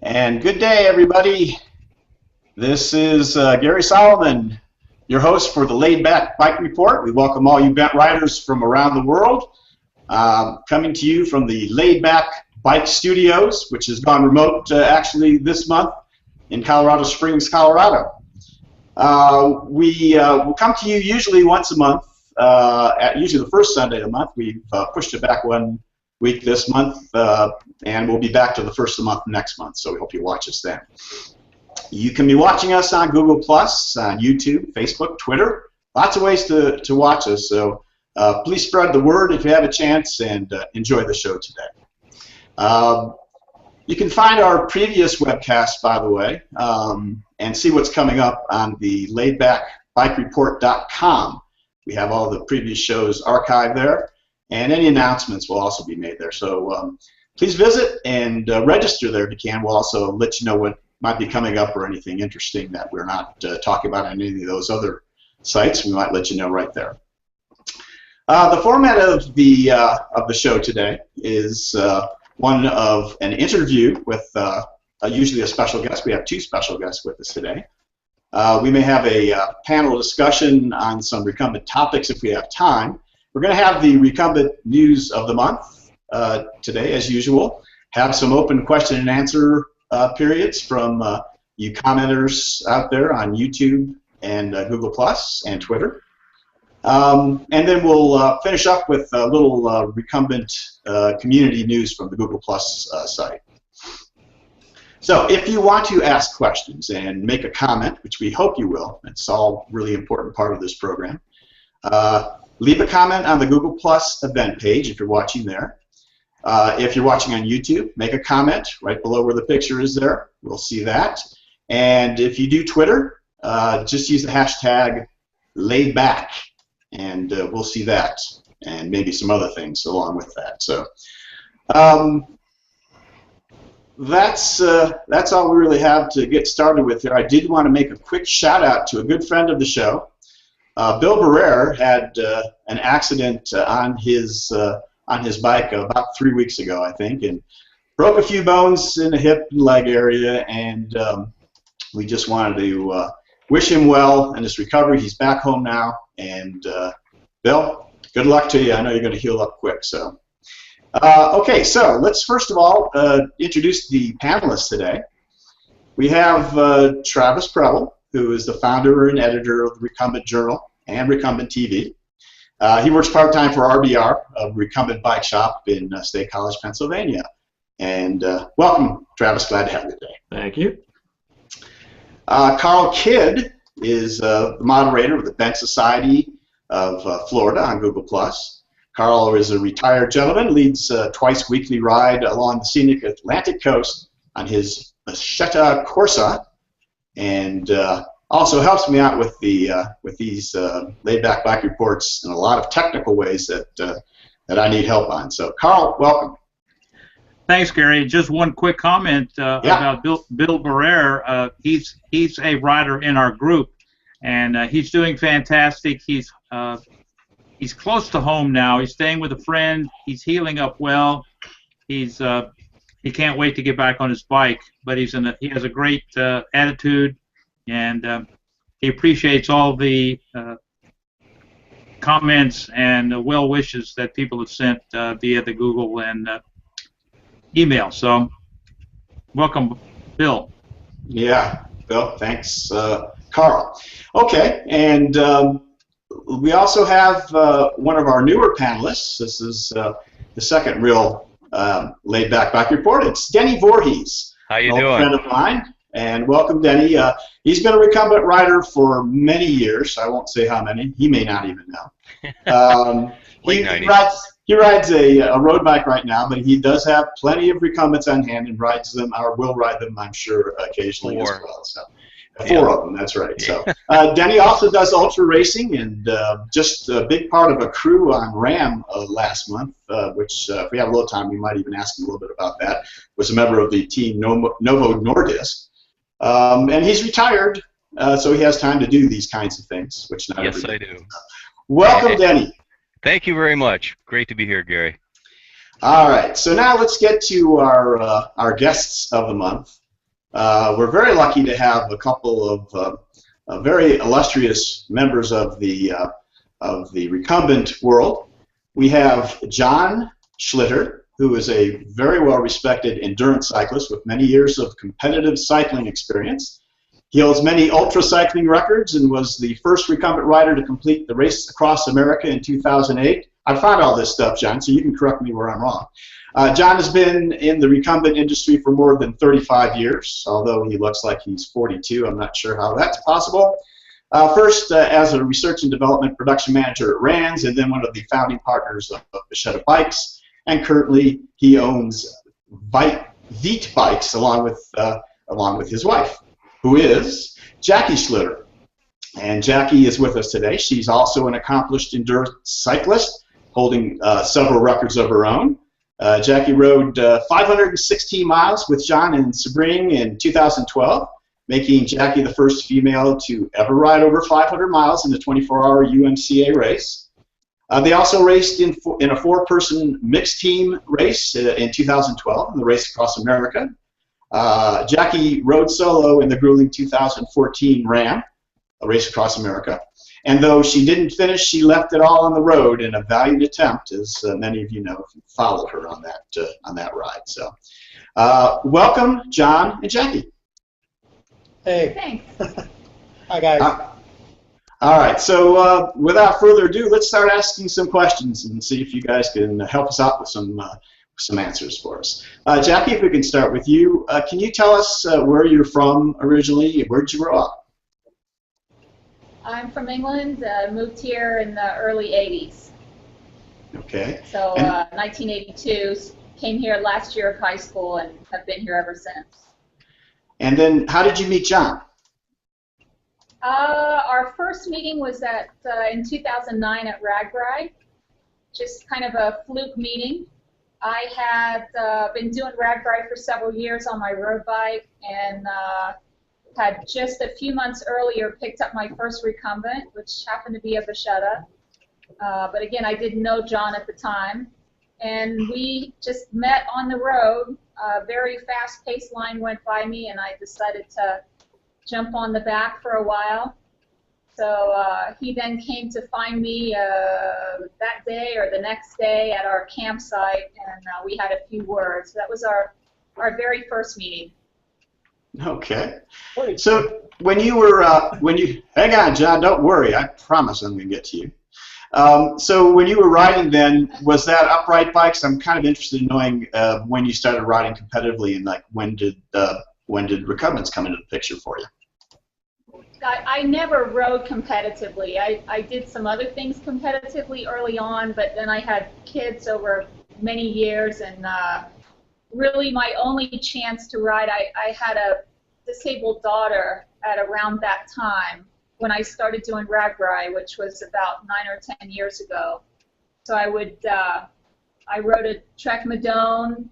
And good day, everybody. This is Gary Solomon, your host for the Laidback Bike Report. We welcome all you bent riders from around the world, coming to you from the Laidback Bike Studios, which has gone remote actually this month in Colorado Springs, Colorado. We will come to you usually once a month, usually the first Sunday of the month. We've pushed it back one week this month, and we'll be back to the first of the month next month, so we hope you watch us then. You can be watching us on Google+, on YouTube, Facebook, Twitter, lots of ways to watch us, so please spread the word if you have a chance, and enjoy the show today. You can find our previous webcast, by the way, and see what's coming up on the laidbackbikereport.com. We have all the previous shows archived there, and any announcements will also be made there. So please visit and register there if you can. We'll also let you know what might be coming up or anything interesting that we're not talking about on any of those other sites. We might let you know right there. The format of the show today is one of an interview with usually a special guest. We have two special guests with us today. We may have a panel discussion on some recumbent topics if we have time. We're going to have the Recumbent News of the Month today, as usual. Have some open question and answer periods from you commenters out there on YouTube and Google+ and Twitter. And then we'll finish up with a little recumbent community news from the Google+ site. So if you want to ask questions and make a comment, which we hope you will, it's all really important part of this program, leave a comment on the Google+ event page if you're watching there. If you're watching on YouTube, make a comment right below where the picture is there. We'll see that. And if you do Twitter, just use the hashtag Laidback, and we'll see that, and maybe some other things along with that. So that's all we really have to get started with here. I did want to make a quick shout out to a good friend of the show. Bill Barrere had an accident on his bike about 3 weeks ago, I think, and broke a few bones in the hip and leg area, and we just wanted to wish him well in his recovery. He's back home now, and Bill, good luck to you. I know you're going to heal up quick. So, okay, so let's first of all introduce the panelists today. We have Travis Prebble, who is the founder and editor of the Recumbent Journal and Recumbent TV. He works part-time for RBR, a recumbent bike shop in State College, Pennsylvania. And welcome, Travis. Glad to have you today. Thank you. Carl Kidd is the moderator of the Bent Society of Florida on Google+. Carl is a retired gentleman, leads a twice-weekly ride along the scenic Atlantic coast on his Schlitter Corsa, and also helps me out with the these laid-back bike reports in a lot of technical ways that I need help on. So, Carl, welcome. Thanks, Gary. Just one quick comment about Bill Barrere. He's a rider in our group, and he's doing fantastic. He's close to home now. He's staying with a friend. He's healing up well. He can't wait to get back on his bike, but he has a great attitude. And he appreciates all the comments and well wishes that people have sent via the Google and email. So, welcome, Bill. Yeah, Bill. Thanks, Carl. Okay, and we also have one of our newer panelists. This is the second real laid-back bike report. It's Denny Voorhees. How you an doing? Old friend of mine. And welcome, Denny. He's been a recumbent rider for many years. I won't say how many. He may not even know. He rides a road bike right now, but he does have plenty of recumbents on hand and rides them, or will ride them, I'm sure, occasionally as well. So, four of them, that's right. So Denny also does ultra racing, and just a big part of a crew on RAM last month, which if we have a little time, we might even ask him a little bit about that. Was a member of the team Novo Nordisk. And he's retired, so he has time to do these kinds of things, which not Yes, everybody I do. Welcome, Denny. Thank you very much. Great to be here, Gary. All right, so now let's get to our guests of the month. We're very lucky to have a couple of very illustrious members of the recumbent world. We have Jacquie Schlitter, who is a very well-respected endurance cyclist with many years of competitive cycling experience. He holds many ultra cycling records and was the first recumbent rider to complete the race across America in 2008. I found all this stuff, John, so you can correct me where I'm wrong. John has been in the recumbent industry for more than 35 years, although he looks like he's 42. I'm not sure how that's possible. First as a research and development production manager at RANS, and then one of the founding partners of Schlitter Bikes, and currently he owns Vite Bikes along with his wife, who is Jacquie Schlitter. And Jacquie is with us today. She's also an accomplished endurance cyclist, holding several records of her own. Jacquie rode 516 miles with John in Sebring in 2012, making Jacquie the first female to ever ride over 500 miles in the 24-hour UMCA race. They also raced in a four-person mixed team race in 2012 in the Race Across America. Jacquie rode solo in the grueling 2014 Ram, a Race Across America. And though she didn't finish, she left it all on the road in a valiant attempt, as many of you know if you followed her on that ride. So, welcome, John and Jacquie. Hey. Thanks. Hi, guys. All right. So, without further ado, let's start asking some questions and see if you guys can help us out with some answers for us. Jacquie, if we can start with you, can you tell us where you're from originally? Where did you grow up? I'm from England, moved here in the early 80s. Okay. So 1982, came here last year of high school and have been here ever since. And then how did you meet John? Our first meeting was in 2009 at RAGBRAI, just kind of a fluke meeting. I had been doing RAGBRAI for several years on my road bike and had just a few months earlier picked up my first recumbent, which happened to be a Vachetta. But again, I didn't know John at the time. And we just met on the road. A very fast-paced line went by me, and I decided to jump on the back for a while. So he then came to find me that day or the next day at our campsite, and we had a few words. That was our very first meeting. Okay. So when you were, hang on, John, don't worry. I promise I'm going to get to you. So when you were riding then, was that upright bikes? I'm kind of interested in knowing when you started riding competitively and like when did recumbents come into the picture for you? I never rode competitively. I did some other things competitively early on, but then I had kids over many years, and really my only chance to ride, I had a disabled daughter at around that time when I started doing RAGBRAI, which was about 9 or 10 years ago. So I rode a Trek Madone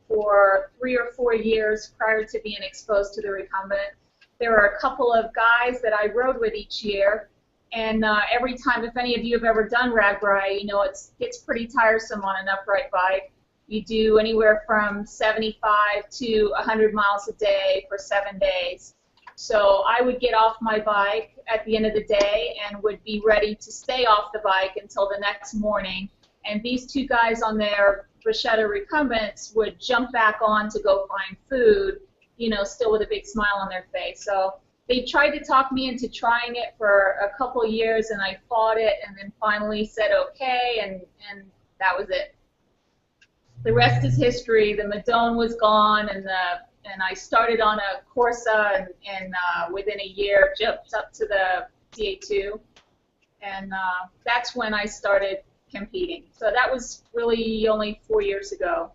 for 3 or 4 years prior to being exposed to the recumbent. There were a couple of guys that I rode with each year, and every time, if any of you have ever done RAGBRAI, you know it's pretty tiresome on an upright bike. You do anywhere from 75 to 100 miles a day for 7 days. So I would get off my bike at the end of the day and would be ready to stay off the bike until the next morning. And these two guys on their Vachetta recumbents would jump back on to go find food, you know, still with a big smile on their face. So they tried to talk me into trying it for a couple of years, and I fought it, and then finally said okay, and that was it. The rest is history. The Madone was gone, and I started on a Corsa, and within a year jumped up to the CA2, and that's when I started competing. So that was really only 4 years ago.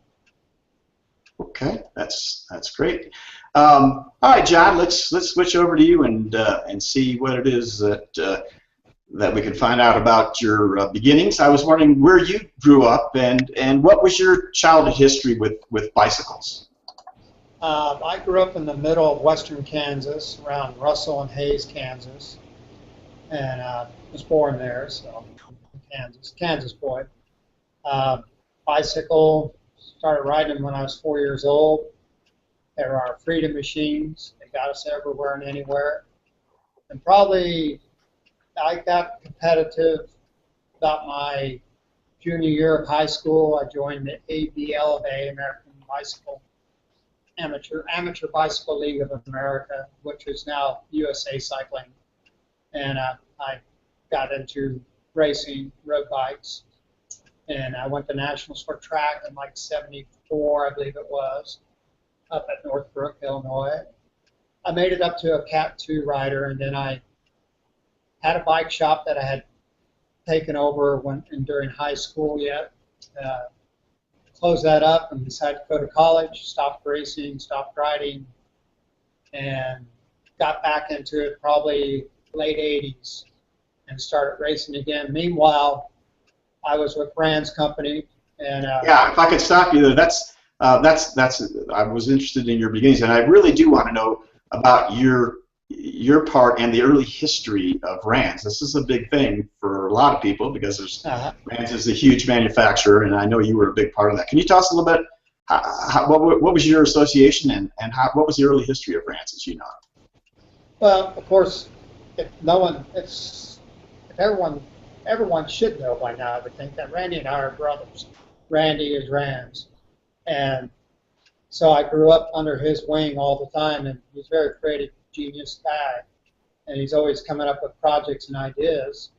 Okay, that's great. All right, John, let's switch over to you and see what it is that we can find out about your beginnings. I was wondering where you grew up and what was your childhood history with bicycles? I grew up in the middle of western Kansas, around Russell and Hayes, Kansas, and was born there, so Kansas boy. Bicycle, started riding when I was 4 years old. There are freedom machines. They got us everywhere and anywhere. And probably I got competitive about my junior year of high school. I joined the ABLA, American Bicycle Amateur Bicycle League of America, which is now USA Cycling. And I got into racing road bikes. And I went to nationals for track in like '74, I believe it was, up at Northbrook, Illinois. I made it up to a Cat 2 rider, and then I had a bike shop that I had taken over during high school yet. Closed that up and decided to go to college, stopped racing, stopped riding, and got back into it probably late 80s and started racing again. Meanwhile, I was with Rand's company. And yeah, if I could stop you there, that's I was interested in your beginnings, and I really do want to know about your part and the early history of Rands. This is a big thing for a lot of people because there's Rands is a huge manufacturer, and I know you were a big part of that. Can you tell us a little bit what was your association and what was the early history of Rands as you know it? Well, of course, everyone should know by now, I would think, that Randy and I are brothers. Randy is Rands. And so I grew up under his wing all the time, and he's a very creative, genius guy. And he's always coming up with projects and ideas.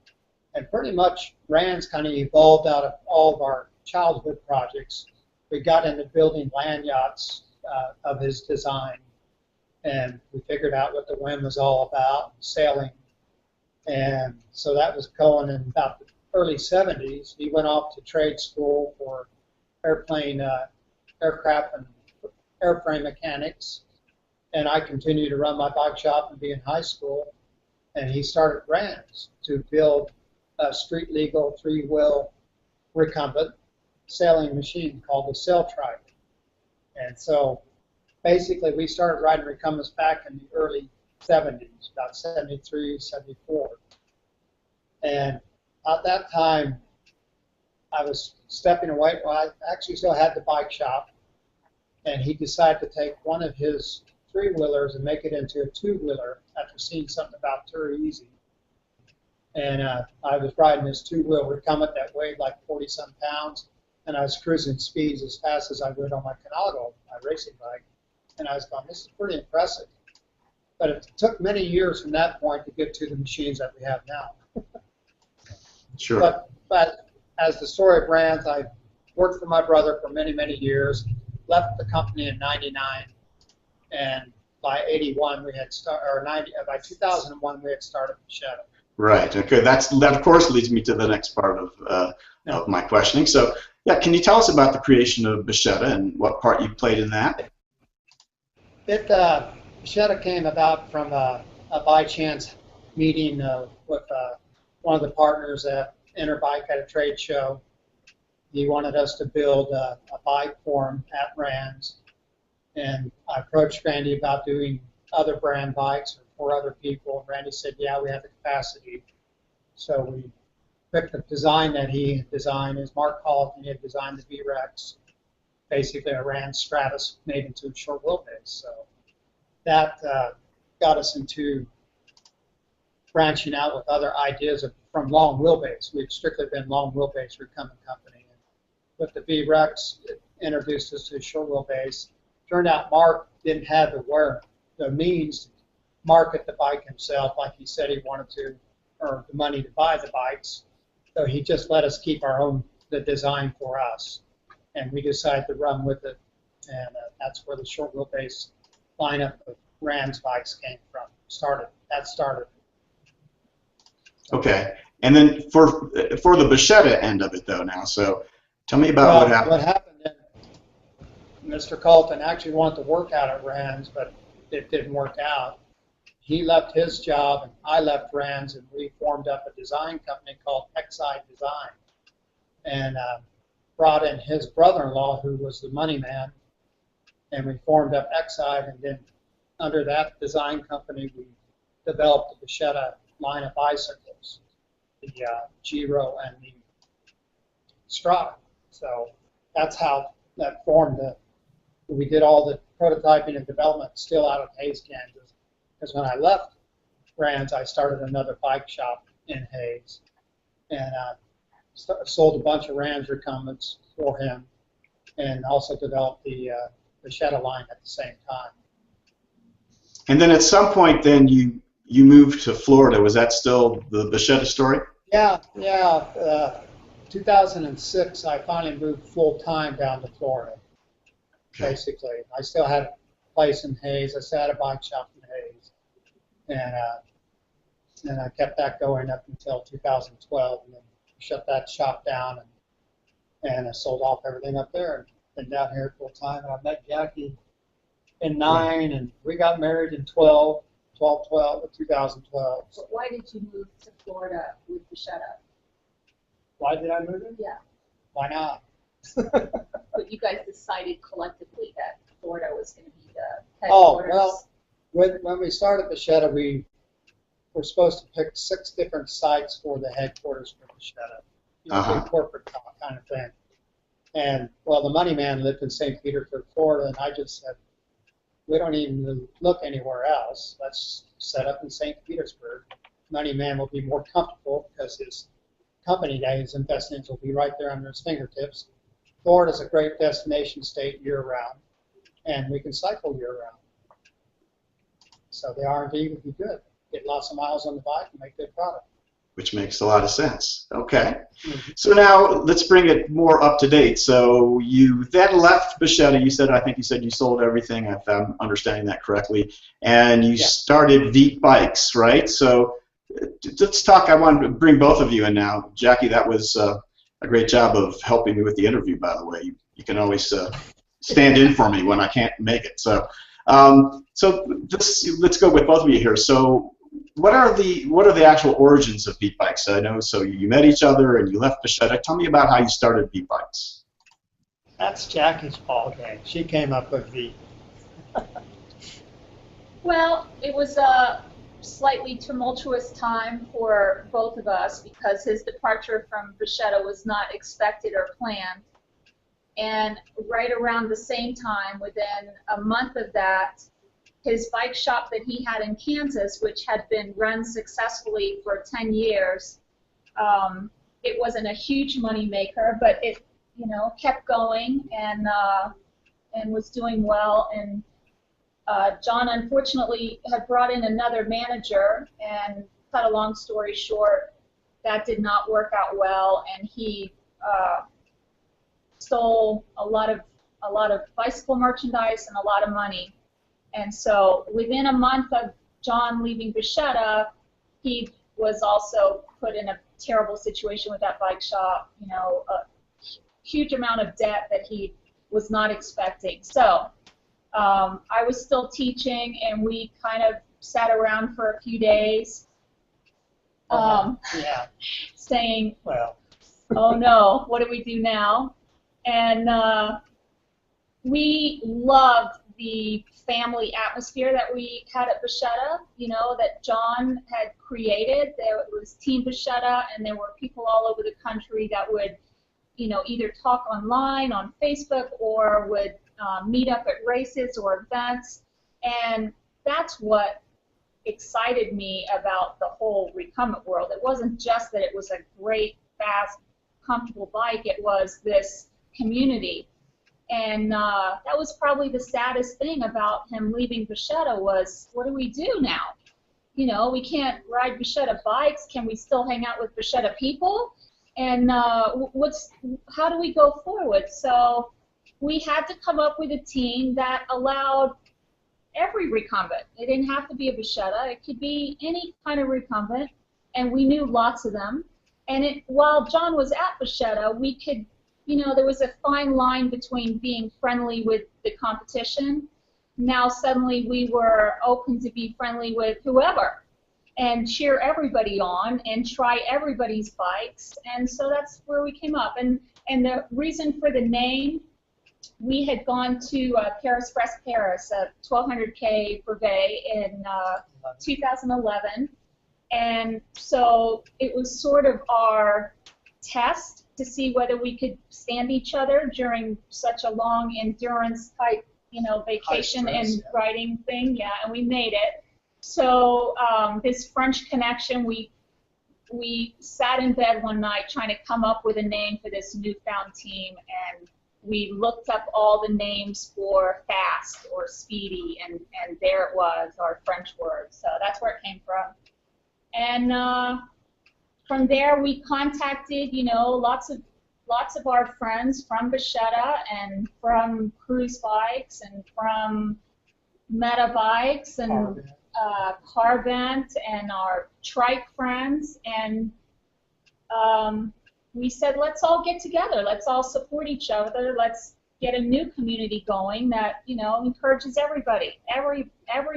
And pretty much Rands kind of evolved out of all of our childhood projects. We got into building land yachts of his design. And we figured out what the whim was all about, sailing. And so that was going in about the early 70s. He went off to trade school for aircraft and airframe mechanics. And I continued to run my bike shop and be in high school. And he started Rands to build a street legal 3-wheel recumbent sailing machine called the Sail Trike. And so basically we started riding recumbents back in the early 70s, about 73, 74. And at that time, I was stepping away. Well, I actually still had the bike shop, and he decided to take one of his 3-wheelers and make it into a 2-wheeler after seeing something about Tour Easy. And I was riding this 2-wheel recumbent that weighed like 40-some pounds, and I was cruising speeds as fast as I would on my Canado, my racing bike. And I was going, this is pretty impressive. But it took many years from that point to get to the machines that we have now. Sure. But as the story of Rands, I worked for my brother for many, many years, left the company in '99, and by '81 we had by 2001 we had started Bichetto. Right. Okay. That of course leads me to the next part of my questioning. So, yeah, can you tell us about the creation of Bichetto and what part you played in that? Bichetto came about from a by chance meeting with one of the partners at Interbike at a trade show. He wanted us to build a bike for him at Rands, and I approached Randy about doing other brand bikes for other people. Randy said, yeah, we have the capacity. So we picked the design that he had designed. As Mark called, he had designed the V-Rex, basically a Rands Stratus made into a short wheelbase. So that got us into branching out with other ideas from long wheelbase. We'd strictly been long wheelbase recumbent company. And with the V-Rex, it introduced us to short wheelbase. Turned out Mark didn't have the means to market the bike himself like he said he wanted to, or the money to buy the bikes. So he just let us keep the design for us. And we decided to run with it. And that's where the short wheelbase lineup of Rands bikes came from. That started. Okay, and then for the Bichetto end of it though now, so tell me about what happened. What happened then, Mr. Colton actually wanted to work out at Rands, but it didn't work out. He left his job and I left Rands, and we formed up a design company called Exide Design, and brought in his brother-in-law who was the money man, and we formed up Exide, and then under that design company we developed the Bichetto line of bicycles, the Giro and the Strada. So that's how that formed the we did all the prototyping and development still out of Hays, Kansas. Because when I left Rand's, I started another bike shop in Hays, and sold a bunch of Rand's recumbents for him, and also developed the Schlitter line at the same time. And then at some point, then you moved to Florida. Was that still the Schlitter story? Yeah. 2006, I finally moved full time down to Florida. Basically, I still had a place in Hays. I still had a bike shop in Hays, and I kept that going up until 2012, and then shut that shop down, and I sold off everything up there, and been down here full time. And I met Jackie in 2009, and we got married in 2012. But why did you move to Florida with the Schlitter? Why did I move in? Yeah. Why not? But you guys decided collectively that Florida was going to be the headquarters. Oh, well, when we started the Schlitter, we were supposed to pick 6 different sites for the headquarters for the Schlitter. Big corporate kind of thing. And, well, the money man lived in St. Petersburg, Florida, and I just said, we don't even look anywhere else. Let's set up in St. Petersburg. Money man will be more comfortable because his company that he's investing in will be right there under his fingertips. Florida's a great destination state year-round, and we can cycle year-round. So the R&D would be good. Get lots of miles on the bike and make good product. Which makes a lot of sense. Okay. So now let's bring it more up to date. So you then left Schlitter. I think you said you sold everything, if I'm understanding that correctly, and you started Vite Bikes, right? So let's talk. I want to bring both of you in now. Jackie, that was a great job of helping me with the interview, by the way. You can always stand in for me when I can't make it. So let's go with both of you here. So what are the actual origins of Vite Bikes? I know, so you met each other and you left Schlitter. Tell me about how you started Vite Bikes. That's Jackie's ball game. She came up with Vite. Well, it was a slightly tumultuous time for both of us because his departure from Schlitter was not expected or planned. And right around the same time, within a month of that, his bike shop that he had in Kansas, which had been run successfully for 10 years, it wasn't a huge money maker, but it, kept going and was doing well. And John unfortunately had brought in another manager, and cut a long story short, that did not work out well, and he stole a lot of bicycle merchandise and a lot of money. And so within a month of John leaving Schlitter, he was also put in a terrible situation with that bike shop, a huge amount of debt that he was not expecting. So I was still teaching, and we kind of sat around for a few days saying, well, oh no, what do we do now? And we loved the family atmosphere that we had at Schlitter, that John had created. There was Team Schlitter, and there were people all over the country that would, either talk online on Facebook or would meet up at races or events. And that's what excited me about the whole recumbent world. It wasn't just that it was a great, fast, comfortable bike. It was this community. And that was probably the saddest thing about him leaving Schlitter was, what do we do now? We can't ride Schlitter bikes. Can we still hang out with Schlitter people? And how do we go forward? So we had to come up with a team that allowed every recumbent. It didn't have to be a Schlitter. It could be any kind of recumbent, and we knew lots of them. And while John was at Schlitter, we could, there was a fine line between being friendly with the competition. Now suddenly we were open to be friendly with whoever and cheer everybody on and try everybody's bikes. And so that's where we came up. And the reason for the name, we had gone to Paris Paris, 1200K Brevet in 2011. And so it was sort of our test to see whether we could stand each other during such a long endurance type vacation High stress, and riding thing. Yeah, and we made it. So this French connection, we sat in bed one night trying to come up with a name for this newfound team, and we looked up all the names for fast or speedy, and there it was, our French word. So that's where it came from. And from there, we contacted, lots of our friends from Bichetta and from Cruise Bikes and from Meta Bikes and Carbent and our trike friends, and we said, let's all get together, let's all support each other, let's get a new community going that encourages everybody, every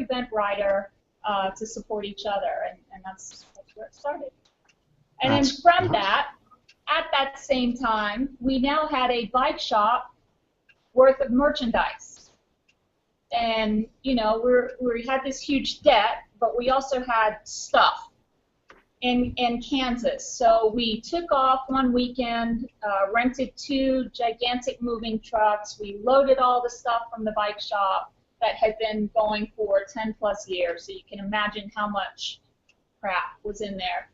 bent rider to support each other, and that's where it started. And then from that, at that same time, we now had a bike shop worth of merchandise. And, we had this huge debt, but we also had stuff in Kansas. So we took off one weekend, rented 2 gigantic moving trucks. We loaded all the stuff from the bike shop that had been going for 10 plus years. So you can imagine how much crap was in there.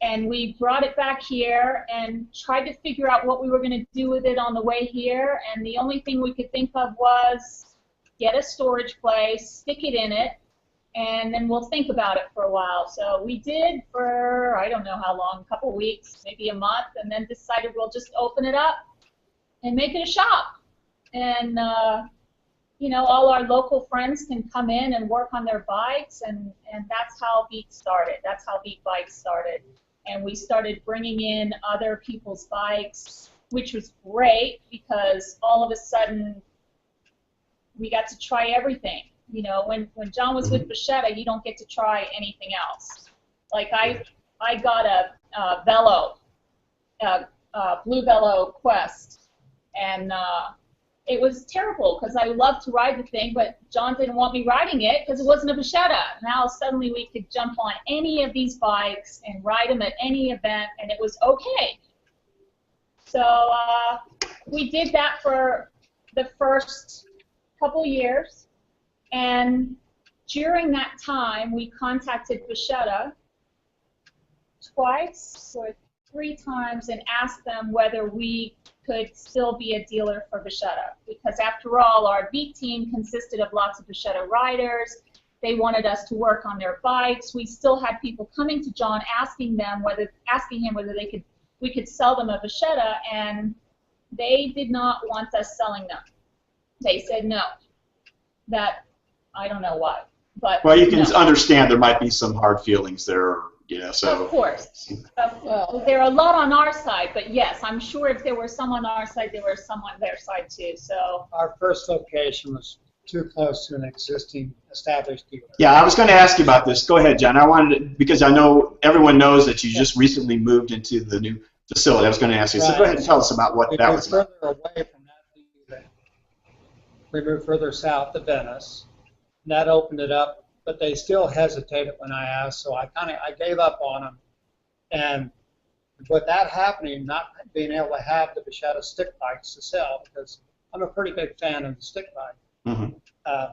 And we brought it back here and tried to figure out what we were going to do with it on the way here. And the only thing we could think of was get a storage place, stick it in it, and then we'll think about it for a while. So we did for, I don't know how long, a couple weeks, maybe a month, and then decided we'll just open it up and make it a shop. And, all our local friends can come in and work on their bikes, and that's how Vite started. That's how Vite Bikes started. And we started bringing in other people's bikes, which was great because all of a sudden we got to try everything. When John was with Bichetta, you don't get to try anything else. Like I got a Velo, Blue Velo Quest, and it was terrible because I loved to ride the thing, but John didn't want me riding it because it wasn't a Bichetta. Now suddenly we could jump on any of these bikes and ride them at any event, and it was okay. So we did that for the first couple years, and during that time we contacted Bichetta twice or 3 times and asked them whether we could still be a dealer for Bichetta, because after all, our Vite team consisted of lots of Bichetta riders. They wanted us to work on their bikes. We still had people coming to John asking him whether we could sell them a Bichetta, and they did not want us selling them. They said no. That I don't know why, but well, you can understand there might be some hard feelings there. So of course. Well, there are a lot on our side, but yes, I'm sure if there were some on our side, there was some on their side too. So our first location was too close to an existing established dealer. Yeah, I was going to ask you about this. Go ahead, John. I wanted to, because I know everyone knows that you just recently moved into the new facility. I was going to ask you. So go ahead and tell us about what that was about. We moved further away from that. We moved further south to Venice. And that opened it up. But they still hesitated when I asked, so I gave up on them. And with that happening, not being able to have the Bichetta stick bikes to sell, because I'm a pretty big fan of the stick bike.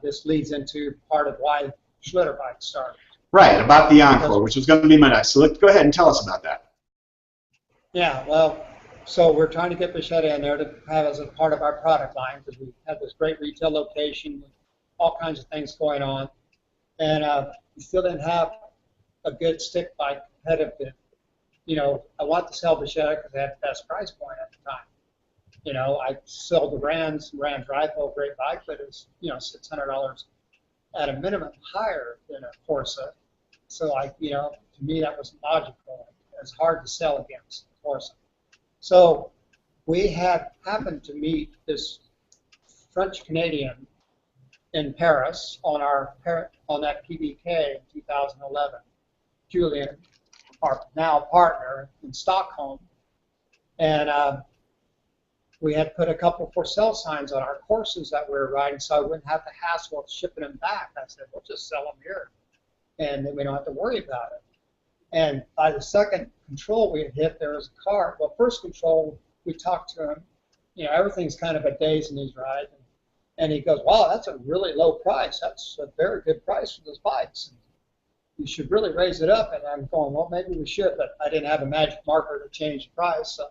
This leads into part of why Schlitter Bikes started. Right, about the Encore, which was going to be my next. So let's go ahead and tell us about that. Yeah, well, so we're trying to get Bichetta in there to have as a part of our product line, because we have this great retail location with all kinds of things going on. And we still didn't have a good stick bike competitive. I want to sell Bichetta because they had the best price point at the time. I sold the Rand's Rifle, great bike, but it was, $600 at a minimum higher than a Corsa. So to me that was logical. It was hard to sell against Corsa. So we had happened to meet this French Canadian in Paris on that PBK in 2011. Julian, our now partner in Stockholm, and we had put a couple for sale signs on our courses that we were riding, so I wouldn't have the hassle of shipping them back. I said, we'll just sell them here, and then we don't have to worry about it. And by the second control we had hit, there was a car. Well, first control, we talked to him. Everything's kind of a daze in these rides. And he goes, wow, that's a really low price. That's a very good price for those bikes. You should really raise it up. And I'm going, well, maybe we should, but I didn't have a magic marker to change the price. So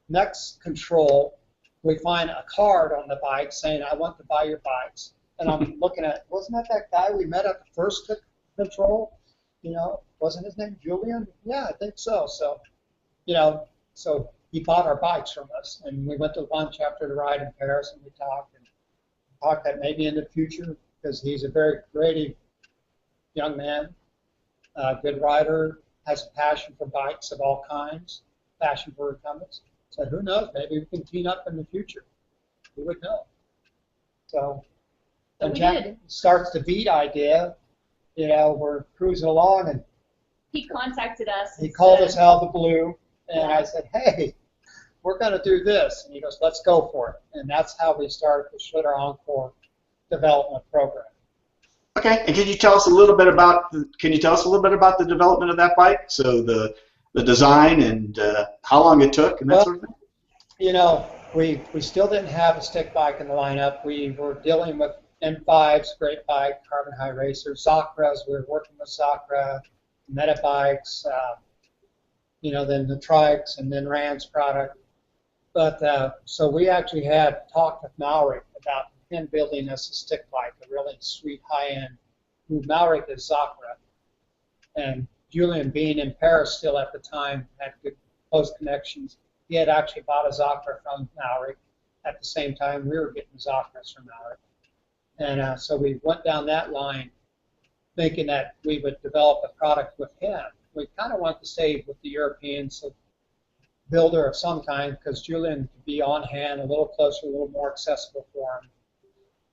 next control, we find a card on the bike saying, I want to buy your bikes. And I'm looking at, wasn't that guy we met at the first control? You know, wasn't his name Julian? Yeah, I think so. So, you know, so he bought our bikes from us. And we went to one chapter to ride in Paris, and we talked that maybe in the future, because he's a very creative young man, good rider, has a passion for bikes of all kinds, passion for recumbents. So who knows, maybe we can team up in the future. Who would know? So when Jack starts the Vite idea, you know, we're cruising along, and he contacted us. He called us out of the blue, and I said, hey, we're going to do this. And he goes, let's go for it. And that's how we started the Schlitter Encore development program. Okay, and can you tell us a little bit about the development of that bike? So the design and how long it took and that sort of thing? You know, we still didn't have a stick bike in the lineup. We were dealing with M5s, great bike, carbon high racers, Zacras. We were working with Zacra, Meta bikes, you know, then the trikes, and then Rand's product. But so we actually had talked with Malric about him building us a stick bike, a really sweet high-end. Malric is Zacra, and Julian, being in Paris still at the time, had good close connections. He had actually bought a Zacra from Malric at the same time we were getting Zacras from Malric. And so we went down that line thinking that we would develop a product with him. We kind of wanted to stay with the Europeans, a builder of some kind, because Julian could be on hand, a little closer, a little more accessible for him.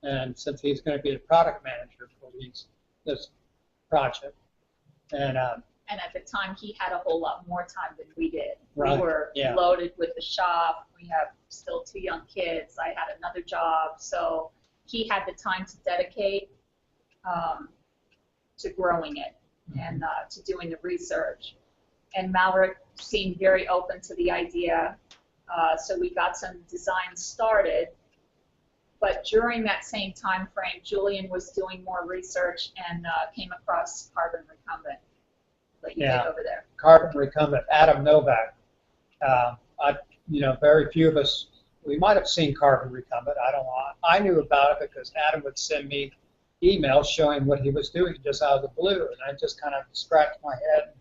And since he's going to be the product manager for this project. And at the time, he had a whole lot more time than we did. Right. We were loaded with the shop. We have still 2 young kids. I had another job. So he had the time to dedicate to growing it and to doing the research. And Malric seemed very open to the idea. So we got some designs started. But during that same time frame, Julian was doing more research and came across carbon recumbent. That you did over there. Carbon recumbent, Adam Novak. You know, very few of us, we might have seen carbon recumbent. I don't know. I knew about it because Adam would send me emails showing what he was doing just out of the blue, and I just kind of scratched my head.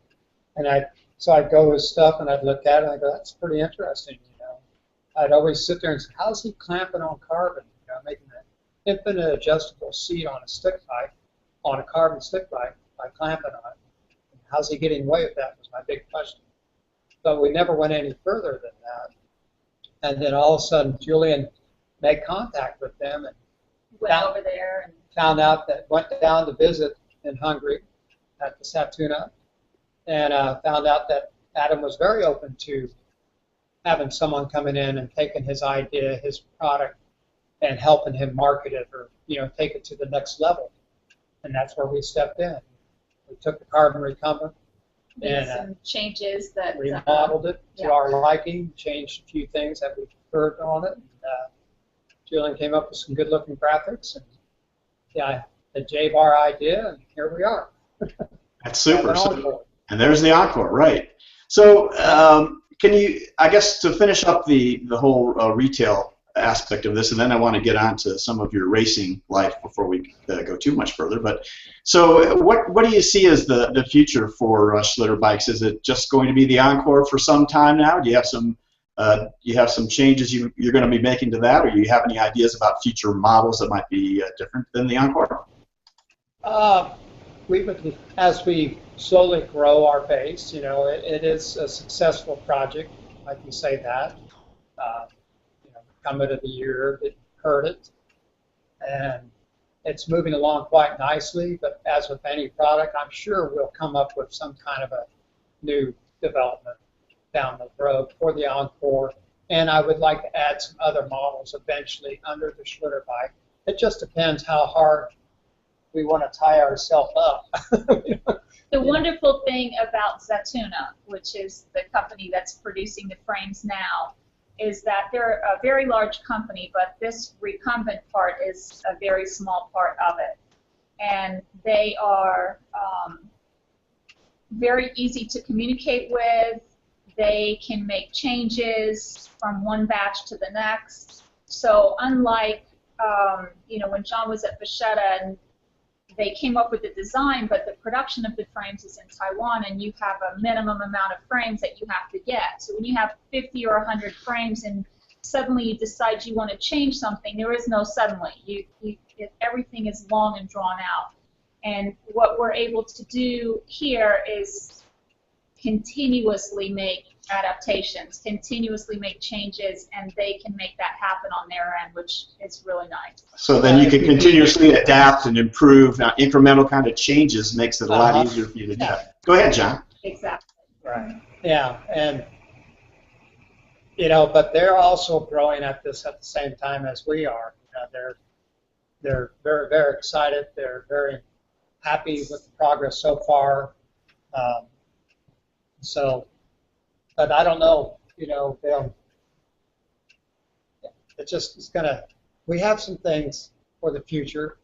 And so I'd go with stuff and I'd look at it and I'd go, that's pretty interesting. You know, I'd always sit there and say, how's he clamping on carbon? You know, making an infinite adjustable seat on a stick bike, on a carbon stick bike by clamping on it. How's he getting away with that was my big question. But we never went any further than that. And then all of a sudden, Julian made contact with them and over there and found out that went down to visit in Hungary at the Satuna, and found out that Adam was very open to having someone coming in and taking his idea, his product, and helping him market it or take it to the next level. And that's where we stepped in. We took the carbon recumbent and some changes that remodeled it to our liking, changed a few things that we preferred on it. And, Julian came up with some good-looking graphics, and the J-bar idea, and here we are. That's super. And there's the Encore, right? So, can you? I guess to finish up the whole retail aspect of this, and then I want to get on to some of your racing life before we go too much further. But so, what do you see as the future for Schlitter bikes? Is it just going to be the Encore for some time now? Do you have some changes you're going to be making to that, or do you have any ideas about future models that might be different than the Encore? As we slowly grow our base, it is a successful project. I can say that. Recumbent of the year, it heard it, and it's moving along quite nicely. But as with any product, I'm sure we'll come up with some kind of a new development down the road for the Encore, and I would like to add some other models eventually under the Schlitter bike. It just depends how hard we want to tie ourselves up. The wonderful thing about Zatuna, which is the company that's producing the frames now, is that they're a very large company, but this Recumbent part is a very small part of it. And they are very easy to communicate with. They can make changes from one batch to the next. So unlike, you know, when John was at Vachetta and they came up with the design, but the production of the frames is in Taiwan, and you have a minimum amount of frames that you have to get. So when you have 50 or 100 frames and suddenly you decide you want to change something, there is no suddenly. Everything is long and drawn out. And what we're able to do here is continuously make adaptations, continuously make changes, and they can make that happen on their end, which is really nice. So then you can continuously adapt and improve. Now, incremental kind of changes makes it a lot easier for you to do. Go ahead, John. Exactly. Right. Yeah, and you know, but they're also growing at this at the same time as we are. You know, they're very, very excited. They're very happy with the progress so far. But I don't know, you know, it's gonna, we have some things for the future.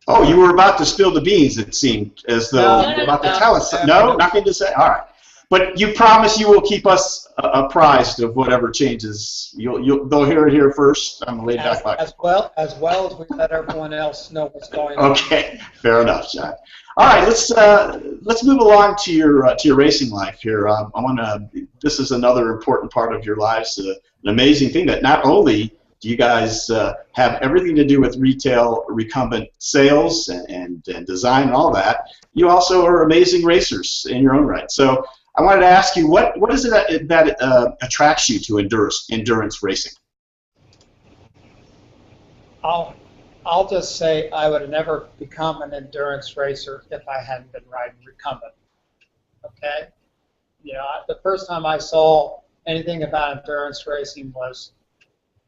Oh, you were about to spill the beans, it seemed, as though you were about to tell us. No, nothing to say? All right. But you promise you will keep us apprised of whatever changes. They'll hear it here first on the Laidback Podcast. As well as we let everyone else know what's going on. Okay, fair enough, John. All right, let's move along to your racing life here. This is another important part of your lives, an amazing thing that not only do you guys have everything to do with retail recumbent sales and design and all that, you also are amazing racers in your own right. So I wanted to ask you, what is it that attracts you to endurance racing? I'll just say I would have never become an endurance racer if I hadn't been riding recumbent. Okay? You know, the first time I saw anything about endurance racing was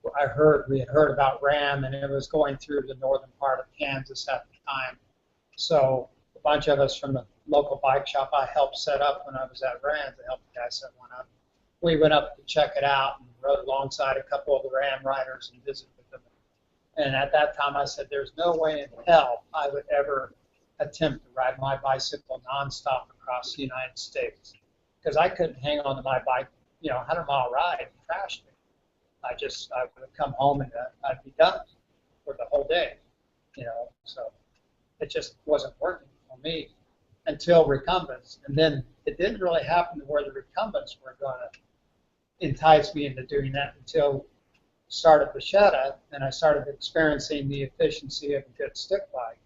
we had heard about RAM, and it was going through the northern part of Kansas at the time. So a bunch of us from the local bike shop I helped set up when I was at RAM, to help the guys set one up. We went up to check it out and rode alongside a couple of the RAM riders and visited with them. And at that time I said, there's no way in hell I would ever attempt to ride my bicycle nonstop across the United States, because I couldn't hang on to my bike, you know, 100-mile ride and crash me. I would have come home and I'd be done for the whole day, you know. So it just wasn't working for me until recumbents, and then it didn't really happen to where the recumbents were going to entice me into doing that until started Vachetta, and I started experiencing the efficiency of a good stick bike.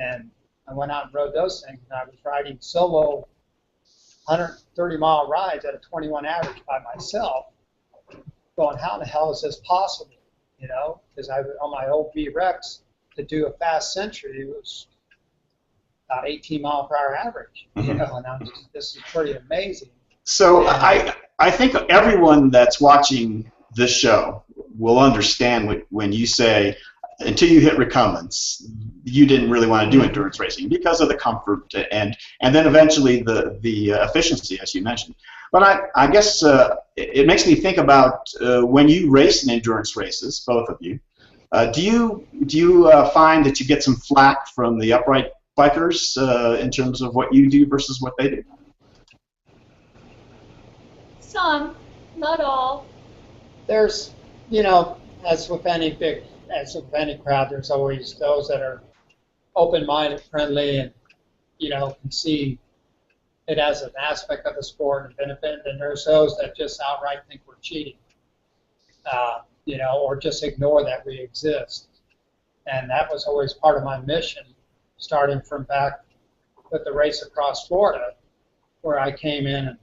And I went out and rode those things, and I was riding solo 130-mile rides at a 21 average by myself, going, how in the hell is this possible? You know, because on my old V-Rex, to do a fast century, it was about 18-mile-per-hour average. You know, and I'm just, this is pretty amazing. So I think everyone that's watching this show will understand when you say, until you hit recumbents, you didn't really want to do endurance racing because of the comfort and then eventually the efficiency, as you mentioned. But I guess it makes me think about when you race in endurance races, both of you. Do you find that you get some flack from the upright bikers in terms of what you do versus what they do? Some, not all. There's, you know, as with any crowd, there's always those that are open-minded, friendly, and, you know, can see it as an aspect of the sport and benefit, and there's those that just outright think we're cheating, you know, or just ignore that we exist. And that was always part of my mission, starting from back with the race across Florida, where I came in and,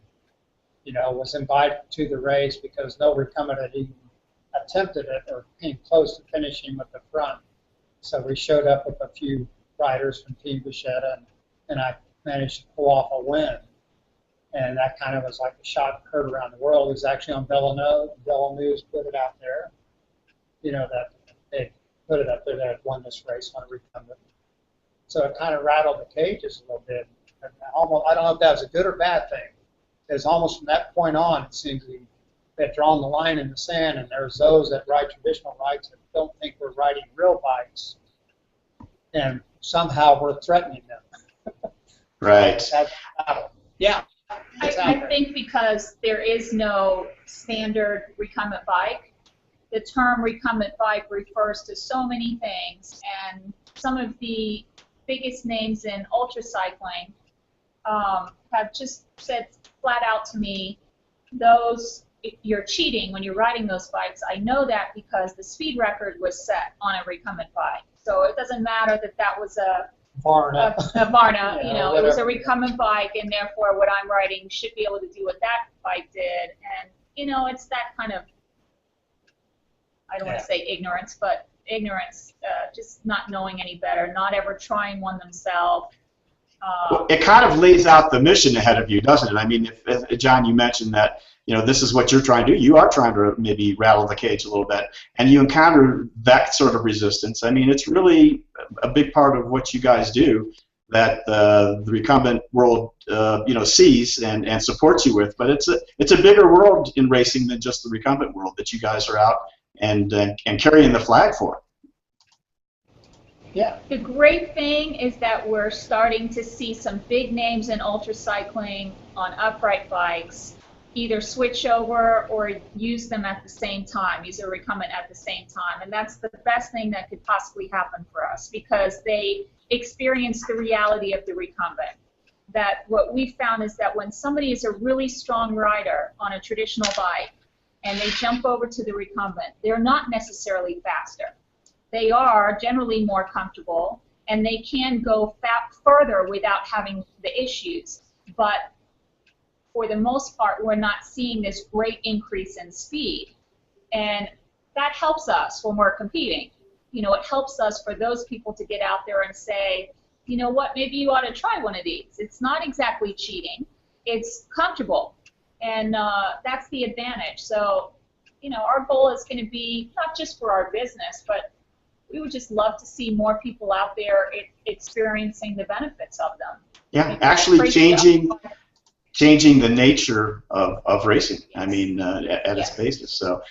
you know, was invited to the race because no recumbent had even attempted it or came close to finishing with the front. So we showed up with a few riders from Team Vachetta, and I managed to pull off a win. And that kind of was like a shot heard around the world. It was actually on Bell News put it out there, you know, that they put it up there that had won this race on a recumbent. So it kind of rattled the cages a little bit. And I don't know if that was a good or bad thing. Because almost from that point on, it seemed to be that drawn the line in the sand, and there's those that ride traditional rides that don't think we're riding real bikes, and somehow we're threatening them. Right. Yeah. I think because there is no standard recumbent bike, the term recumbent bike refers to so many things, and some of the biggest names in ultra cycling have just said flat out to me, you're cheating when you're riding those bikes. I know that because the speed record was set on a recumbent bike. So it doesn't matter that that was a Varna, you know, it was a recumbent bike, and therefore what I'm riding should be able to do what that bike did. And, you know, it's that kind of, I don't want to say ignorance, but ignorance, just not knowing any better, not ever trying one themselves. Well, it kind of lays out the mission ahead of you, doesn't it? I mean, if John, you mentioned that, you know, this is what you're trying to do. You are trying to maybe rattle the cage a little bit, and you encounter that sort of resistance. I mean, it's really a big part of what you guys do that the recumbent world, you know, sees and supports you with. But it's a bigger world in racing than just the recumbent world that you guys are out and carrying the flag for. Yeah. The great thing is that we're starting to see some big names in ultra cycling on upright bikes either switch over or use them at the same time, use a recumbent at the same time. And that's the best thing that could possibly happen for us, because they experience the reality of the recumbent. That what we found is that when somebody is a really strong rider on a traditional bike and they jump over to the recumbent, they're not necessarily faster. They are generally more comfortable, and they can go further without having the issues. But for the most part, we're not seeing this great increase in speed. And that helps us when we're competing. You know, it helps us for those people to get out there and say, you know what, maybe you ought to try one of these. It's not exactly cheating. It's comfortable. And that's the advantage. So, you know, our goal is going to be not just for our business, but we would just love to see more people out there experiencing the benefits of them. Yeah, actually changing the nature of racing. Yes. I mean, at its basis. So,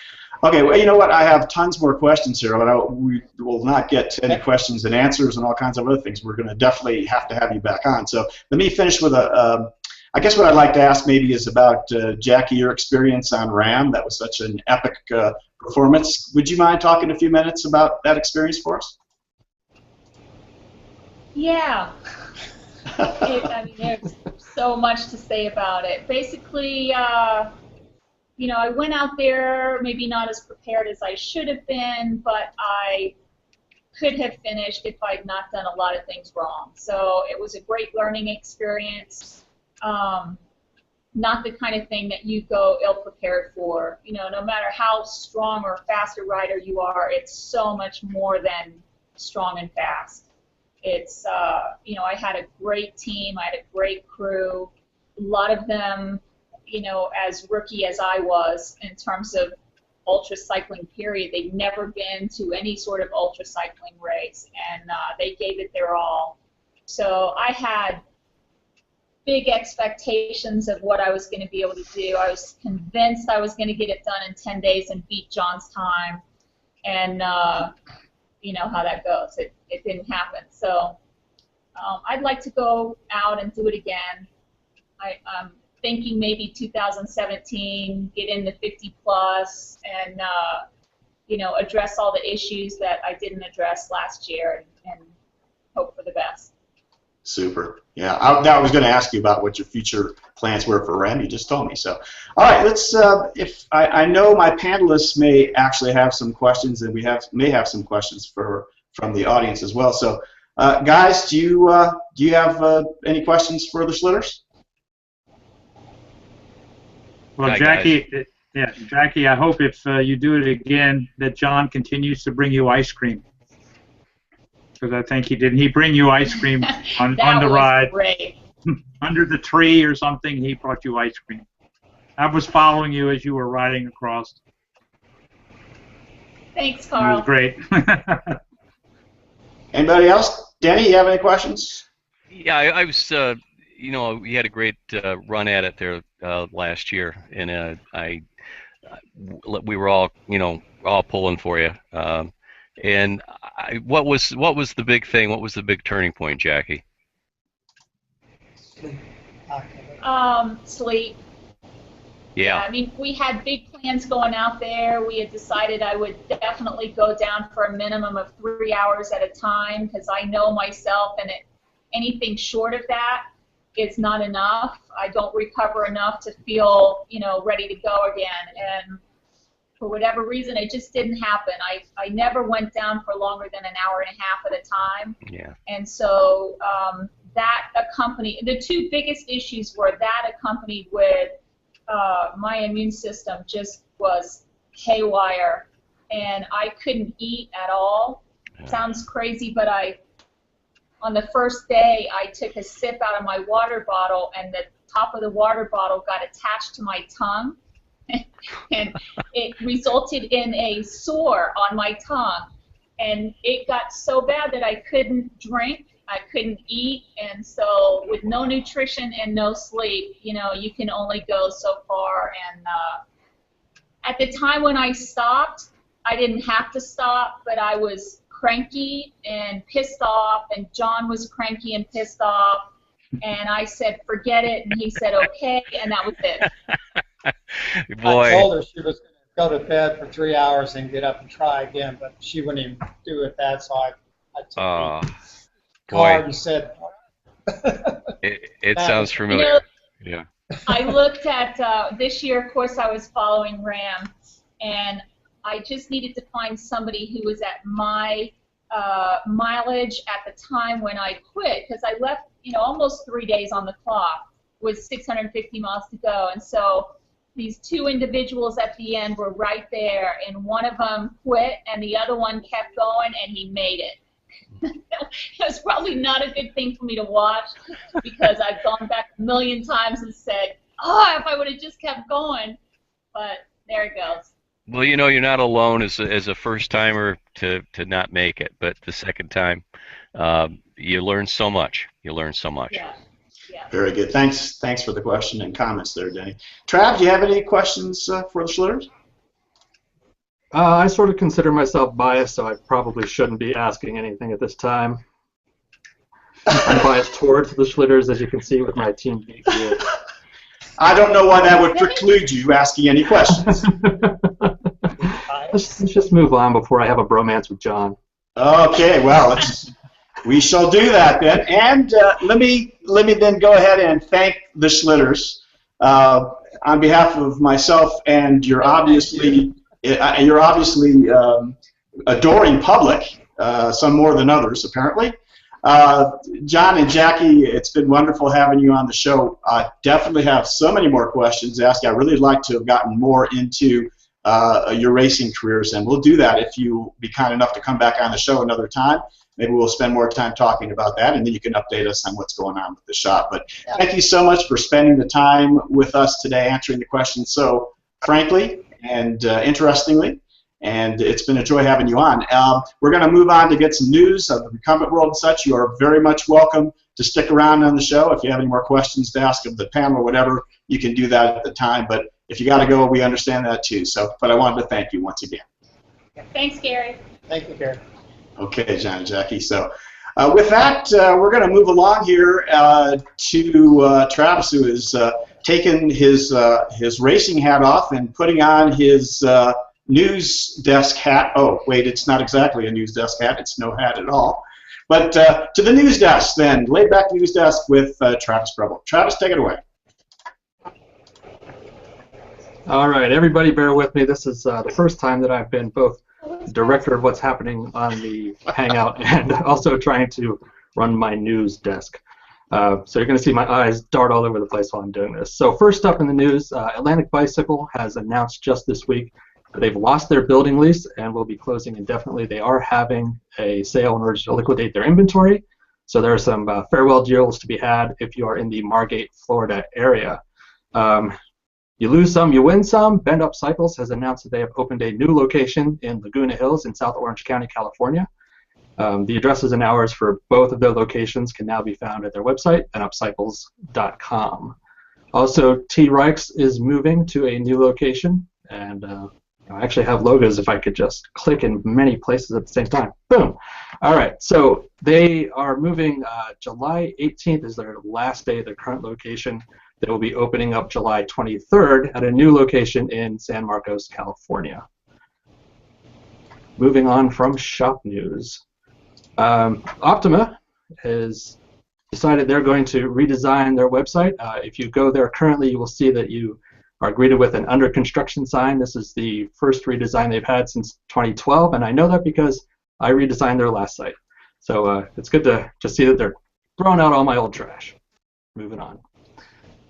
okay, well, you know what? I have tons more questions here, but we will not get to any questions and answers and all kinds of other things. We're going to definitely have to have you back on. So let me finish with I guess what I'd like to ask maybe is about, Jackie, your experience on RAM. That was such an epic performance. Would you mind talking a few minutes about that experience for us? Yeah. I mean, there's so much to say about it. Basically, you know, I went out there maybe not as prepared as I should have been, but I could have finished if I'd not done a lot of things wrong. So it was a great learning experience. Not the kind of thing that you go ill-prepared for. You know, no matter how strong or fast a rider you are, it's so much more than strong and fast. It's, you know, I had a great team, I had a great crew. A lot of them, you know, as rookie as I was in terms of ultra cycling period, they'd never been to any sort of ultra cycling race, and they gave it their all. So I had big expectations of what I was going to be able to do. I was convinced I was going to get it done in 10 days and beat John's time, and you know how that goes. It didn't happen. So I'd like to go out and do it again. I'm thinking maybe 2017, get in the 50 plus, and you know, address all the issues that I didn't address last year, and hope for the best. Super. Yeah, I was going to ask you about what your future plans were for RAM. You just told me. So, all right, let's. If I know my panelists may actually have some questions, and we may have some questions from the audience as well. So, guys, do you have any questions for the Schlitters? Well, Hi, Jackie, Jackie, I hope if you do it again, that John continues to bring you ice cream. Because I think he bring you ice cream on the ride. Great. Under the tree or something, he brought you ice cream. I was following you as you were riding across. Thanks, Carl. It was great. Anybody else? Denny, you have any questions? Yeah, I was, you know, we had a great run at it there last year, and I we were all, all pulling for you. And what was the big thing? What was the big turning point, Jackie? Sleep. Yeah. I mean, we had big plans going out there. We had decided I would definitely go down for a minimum of 3 hours at a time, because I know myself, and anything short of that is not enough. I don't recover enough to feel, ready to go again. And for whatever reason, it just didn't happen. I never went down for longer than an hour and a half at a time. Yeah. And so that accompanied, the two biggest issues were that accompanied with my immune system just was haywire, and I couldn't eat at all. Sounds crazy, but on the first day, I took a sip out of my water bottle, and the top of the water bottle got attached to my tongue, and it resulted in a sore on my tongue, and it got so bad that I couldn't drink, I couldn't eat, and so with no nutrition and no sleep, you can only go so far. And at the time when I stopped, I didn't have to stop, but I was cranky and pissed off, and John was cranky and pissed off, and I said, forget it, and he said, okay, and that was it. Boy. I told her she was going to go to bed for 3 hours and get up and try again, but she wouldn't even do it that, so I took the card and said, it sounds familiar. Yeah. I looked at this year, of course, I was following RAM, and I just needed to find somebody who was at my mileage at the time when I quit, because I left, almost 3 days on the clock with 650 miles to go. And so these two individuals at the end were right there, and one of them quit, and the other one kept going, and he made it. It was probably not a good thing for me to watch, because I've gone back a million times and said, oh, if I would have just kept going. But there it goes. Well, you're not alone as a first-timer to not make it, but the second time, you learn so much. Yeah. Yeah. Very good. Thanks for the question and comments there, Denny. Trav, do you have any questions for the Schlitters? I sort of consider myself biased, so I probably shouldn't be asking anything at this time. I'm biased towards the Schlitters, as you can see with my team beat here. I don't know why that would preclude you asking any questions. Let's just move on before I have a bromance with John. Okay, well, we shall do that then. And let me then go ahead and thank the Schlitters on behalf of myself and your obviously adoring public, some more than others apparently. John and Jackie, it's been wonderful having you on the show. I definitely have so many more questions to ask you. I really would like to have gotten more into your racing careers, and we'll do that if you be kind enough to come back on the show another time. Maybe we'll spend more time talking about that, and then you can update us on what's going on with the shop. But thank you so much for spending the time with us today, answering the questions so frankly and interestingly. And it's been a joy having you on. We're going to move on to get some news of the recumbent world and such. You are very much welcome to stick around on the show. If you have any more questions to ask of the panel or whatever, you can do that at the time. But if you got to go, we understand that too. So, but I wanted to thank you once again. Thanks, Gary. Thank you, Gary. Okay, John and Jackie. So with that, we're going to move along here to Travis, who is taking his racing hat off and putting on his news desk hat. Oh, wait, it's not exactly a news desk hat. It's no hat at all. But to the news desk then, Laidback News Desk with Travis Prebble. Travis, take it away. All right, everybody bear with me. This is the first time that I've been both director of what's happening on the Hangout and also trying to run my news desk. So you're going to see my eyes dart all over the place while I'm doing this. So first up in the news, Atlantic Bicycle has announced just this week that they've lost their building lease and will be closing indefinitely. They are having a sale in order to liquidate their inventory. So there are some farewell deals to be had if you are in the Margate, Florida area. You lose some, you win some. Bend Up Cycles has announced that they have opened a new location in Laguna Hills in South Orange County, California. The addresses and hours for both of their locations can now be found at their website, bendupcycles.com. Also, T. Reichs is moving to a new location And I actually have logos if I could just click in many places at the same time. Boom. All right, so they are moving July 18th is their last day at their current location. They will be opening up July 23rd at a new location in San Marcos, California. Moving on from shop news. Optima has decided they're going to redesign their website. If you go there currently, you will see that you are greeted with an under construction sign. This is the first redesign they've had since 2012, and I know that because I redesigned their last site. So it's good to just see that they're throwing out all my old trash. Moving on.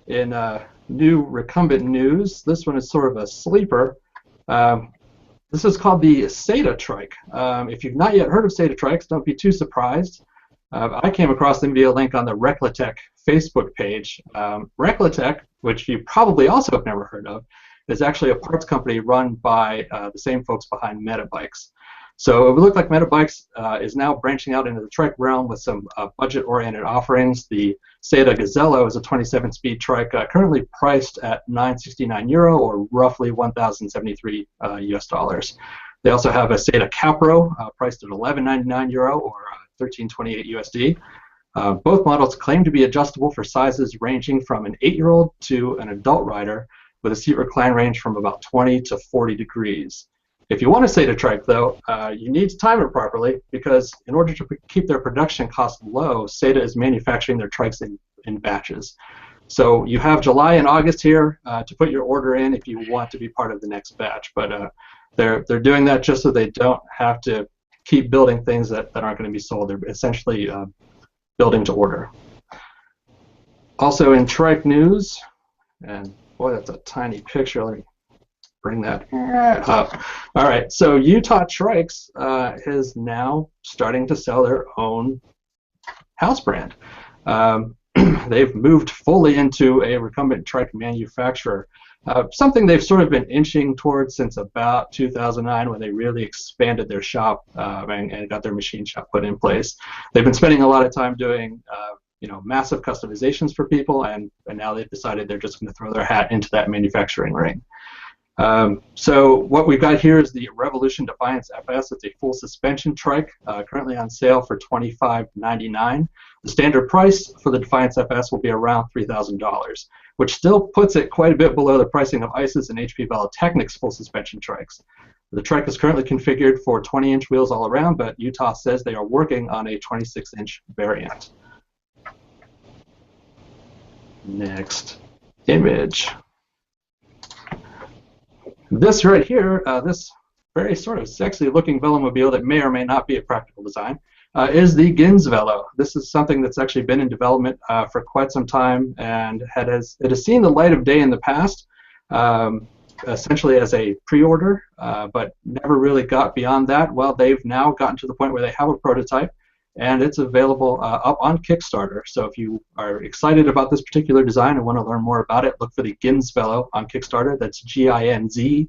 In new recumbent news, this one is sort of a sleeper. This is called the SATA trike. If you've not yet heard of SATA trikes, don't be too surprised. I came across them via a link on the Reclatech Facebook page. Reclatech, which you probably also have never heard of, is actually a parts company run by the same folks behind Metabikes. So it would look like Metabikes is now branching out into the trike realm with some budget-oriented offerings. The SATA Gazello is a 27-speed trike currently priced at €969 or roughly 1,073 US dollars. They also have a SATA Capro priced at €1,199 or 1328 USD. Both models claim to be adjustable for sizes ranging from an 8-year-old to an adult rider, with a seat recline range from about 20 to 40 degrees. If you want a SATA trike, though, you need to time it properly, because in order to keep their production costs low, SATA is manufacturing their trikes in batches. So you have July and August here to put your order in if you want to be part of the next batch. But they're doing that just so they don't have to keep building things that aren't going to be sold. They're essentially building to order. Also in trike news, and boy, that's a tiny picture. Let me bring that up. All right, so Utah Trikes is now starting to sell their own house brand. They've moved fully into a recumbent trike manufacturer, something they've sort of been inching towards since about 2009 when they really expanded their shop and got their machine shop put in place. They've been spending a lot of time doing massive customizations for people, and now they've decided they're just going to throw their hat into that manufacturing ring. So what we've got here is the Revolution Defiance FS. It's a full suspension trike, currently on sale for $25.99. The standard price for the Defiance FS will be around $3,000, which still puts it quite a bit below the pricing of ICE's and HP Velotechnic's full suspension trikes. The trike is currently configured for 20-inch wheels all around, but Utah says they are working on a 26-inch variant. Next image. This right here, this very sort of sexy looking velomobile that may or may not be a practical design, is the Gins Velo. This is something that's actually been in development for quite some time, and it has seen the light of day in the past, essentially as a pre-order, but never really got beyond that. Well, they've now gotten to the point where they have a prototype, and it's available up on Kickstarter. So if you are excited about this particular design and want to learn more about it, look for the Gins Velo on Kickstarter. That's Ginzbelo.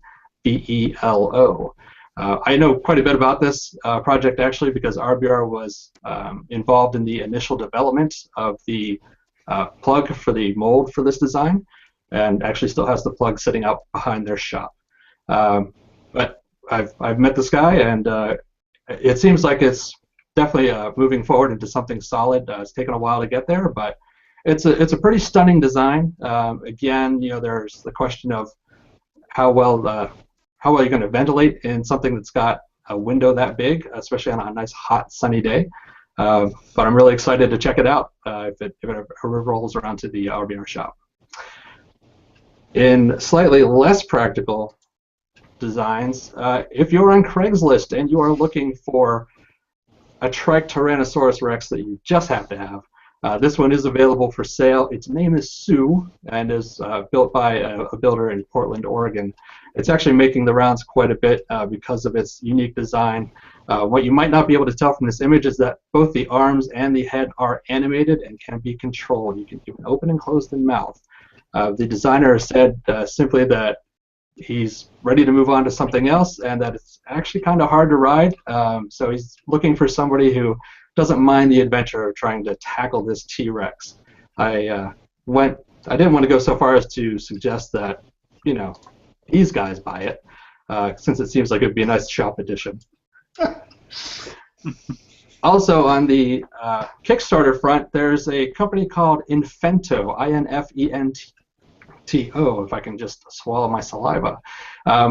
I know quite a bit about this project actually, because RBR was involved in the initial development of the plug for the mold for this design, and actually still has the plug sitting out behind their shop. But I've met this guy, and it seems like it's definitely moving forward into something solid. It's taken a while to get there, but it's a pretty stunning design. Again, there's the question of how well you're going to ventilate in something that's got a window that big, especially on a nice hot sunny day. But I'm really excited to check it out if it ever rolls around to the RBR shop. In slightly less practical designs, if you're on Craigslist and you are looking for a trike Tyrannosaurus Rex that you just have to have, this one is available for sale. Its name is Sue and is built by a builder in Portland, Oregon. It's actually making the rounds quite a bit because of its unique design. What you might not be able to tell from this image is that both the arms and the head are animated and can be controlled. You can even open and close the mouth. The designer said simply that he's ready to move on to something else, and that it's actually kind of hard to ride. So he's looking for somebody who doesn't mind the adventure of trying to tackle this T-Rex. I didn't want to go so far as to suggest that, these guys buy it, since it seems like it would be a nice shop addition. Also, on the Kickstarter front, there's a company called Infento, I-N-F-E-N-T-O, if I can just swallow my saliva.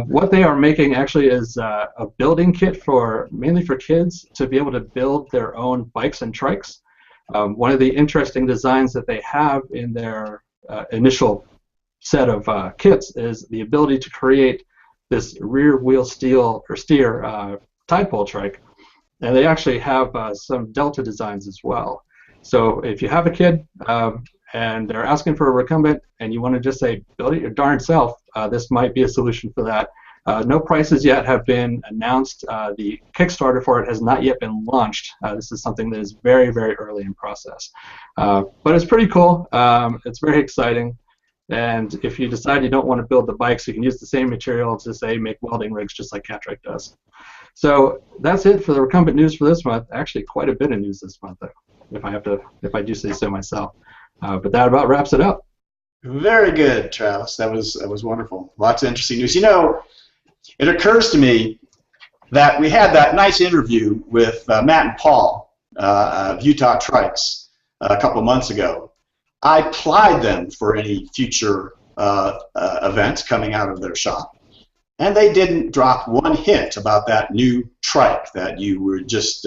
What they are making actually is a building kit mainly for kids to be able to build their own bikes and trikes. One of the interesting designs that they have in their initial set of kits is the ability to create this rear wheel steer tide pole trike. And they actually have some Delta designs as well. So if you have a kid and they're asking for a recumbent and you want to just say, build it your darn self, this might be a solution for that. No prices yet have been announced. The Kickstarter for it has not yet been launched. This is something that is very, very early in process. But it's pretty cool. It's very exciting. And if you decide you don't want to build the bikes, you can use the same material to, say, make welding rigs just like Catrike does. So that's it for the recumbent news for this month. Actually, quite a bit of news this month, if I do say so myself. But that about wraps it up. Very good, Travis. That was wonderful. Lots of interesting news. You know, it occurs to me that we had that nice interview with Matt and Paul of Utah Trikes a couple of months ago. I plied them for any future events coming out of their shop. And they didn't drop one hint about that new trike that you were just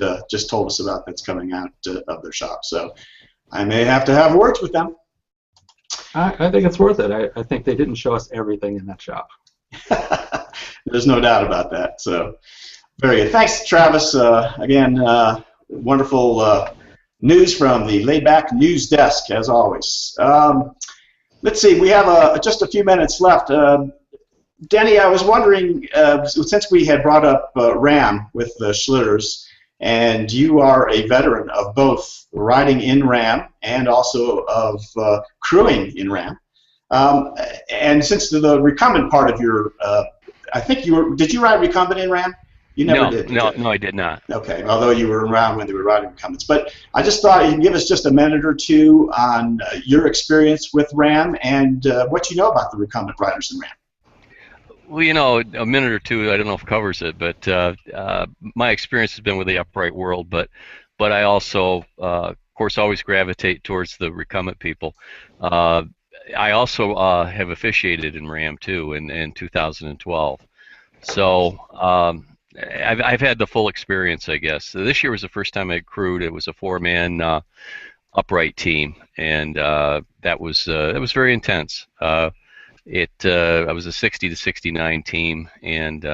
told us about that's coming out of their shop. So I may have to have words with them. I think it's worth it. I think they didn't show us everything in that shop. There's no doubt about that. So very good. Thanks, Travis. Again, wonderful news from the Laidback News Desk, as always. Let's see. We have just a few minutes left. Denny, I was wondering, since we had brought up RAM with the Schlitters, and you are a veteran of both riding in RAM and also of crewing in RAM, and since the recumbent part of your, I think did you ride recumbent in RAM? You never did. No, I did not. Okay, although you were around when they were riding recumbents. But I just thought you can give us just a minute or two on your experience with RAM and what you know about the recumbent riders in RAM. Well, you know, a minute or two, I don't know if covers it, but my experience has been with the upright world, but I also, of course, always gravitate towards the recumbent people. I also have officiated in RAM, too, in 2012. So I've had the full experience, I guess. So this year was the first time I crewed. It was a four-man upright team, and that was very intense. I was a 60 to 69 team, and